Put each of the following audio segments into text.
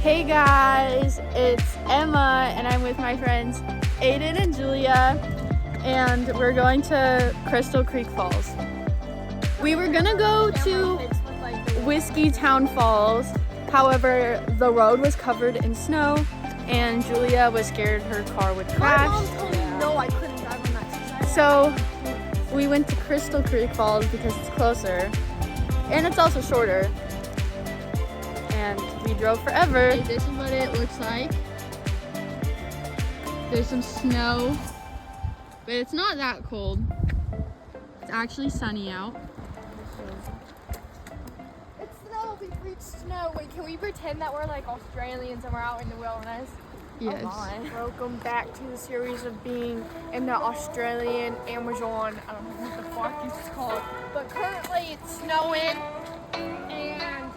Hey guys, it's Emma and I'm with my friends Aiden and Julia and we're going to Crystal Creek Falls. We were gonna go to Whiskeytown Falls, however the road was covered in snow and Julia was scared her car would crash. My mom told me no, I couldn't drive on that. So we went to Crystal Creek Falls because it's closer and it's also shorter. And we drove forever. Okay, this is what it looks like. There's some snow, but it's not that cold. It's actually sunny out. It's snow, we've reached snow. Wait, can we pretend that we're like Australians and we're out in the wilderness? Yes. Welcome back to the series of being in the Australian Amazon. I don't know what the fuck it's called. But currently it's snowing and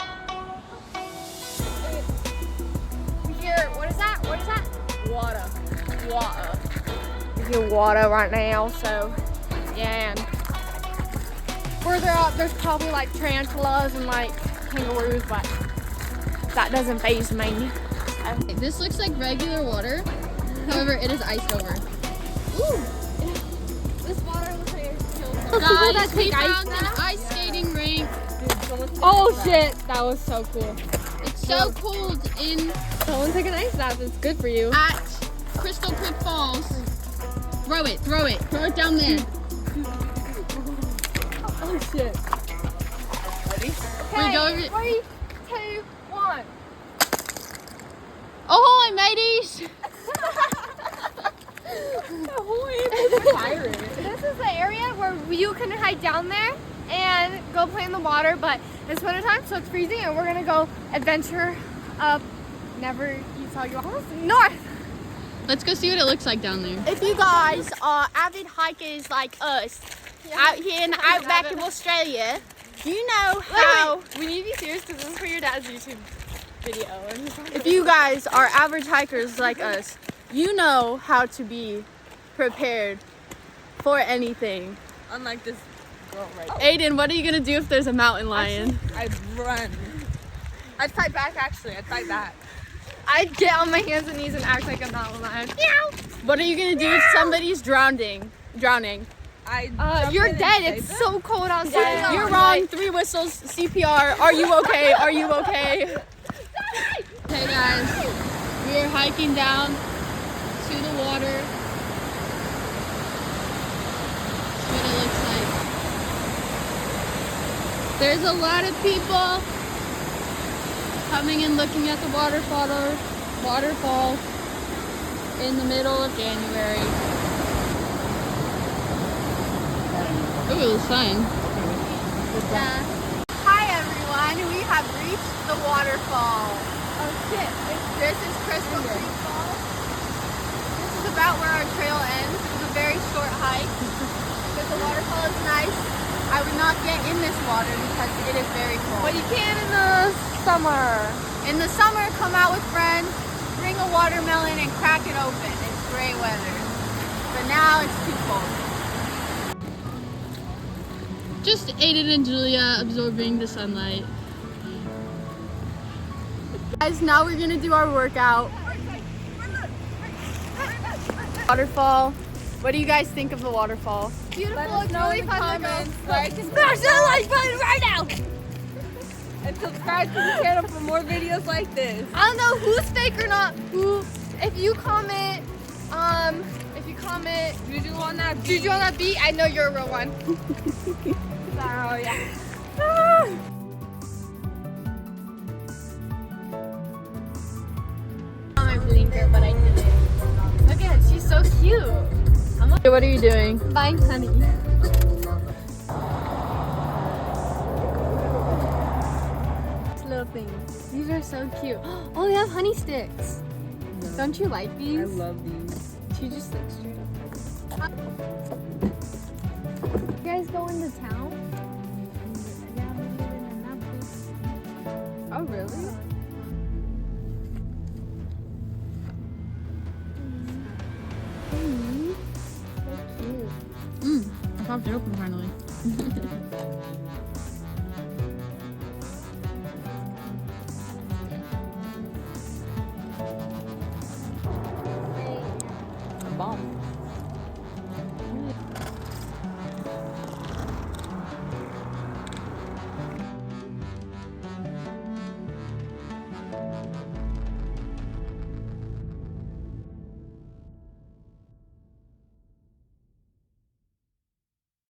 we hear, what is that? What is that? Water. We hear water right now, so yeah. And further up there's probably like tarantulas and like kangaroos, but that doesn't faze me. This looks like regular water, however, it is iced over. Ooh! This water looks like it's killed. Guys, we found an ice skating rink. Oh shit! That was so cool. It's so cold in Someone took an ice bath. It's good for you. at Crystal Creek Falls. Throw it down there. Oh shit. Ready? We go over- 3, 2, 1. Ahoy, mateys! This is the area where you can hide down there and go play in the water, but it's winter time, so it's freezing, and we're gonna go adventure up. Never you tell you north. Let's go see what it looks like down there. If you guys are avid hikers like us, out here in the outback of Australia, you know how... We need to be serious because this is for your dad's YouTube video. If you guys are average hikers like us, you know how to be prepared for anything. Unlike this girl right Aiden, what are you gonna do if there's a mountain lion? I'd run. I'd fight back, actually. I'd fight back. I'd get on my hands and knees and act like I'm not alive. What are you gonna do if somebody's drowning? I'd You're dead. It's so cold outside. You're wrong. 3 whistles. CPR. Are you okay? Are you okay? Okay guys, we are hiking down to the water. That's what it looks like. There's a lot of people coming and looking at the waterfall in the middle of January. Ooh, the sun. Hi everyone. We have reached the waterfall. Oh shit. This is Crystal Creek Falls. This is about where our trail ends. It's a very short hike. But the waterfall is nice. I would not get in this water because it is very cold. But you can in the summer. In the summer, come out with friends, bring a watermelon and crack it open. It's great weather. But now it's too cold. Just Aiden and Julia absorbing the sunlight. Guys, now we're gonna do our workout. Waterfall. What do you guys think of the waterfall? Beautiful. It's really fun to go. Like and smash that like button right now. And subscribe to the channel for more videos like this. I don't know who's fake or not. If you comment, Juju on that beat. Juju on that beat, I know you're a real one. Oh yeah. On my blinker, but I didn't. Look at it, she's so cute. What are you doing? Buying honey. Little things. These are so cute. Oh, they have honey sticks. No. Don't you like these? I love these. She just like straight up. You guys go into town? Oh, really? I popped it open finally.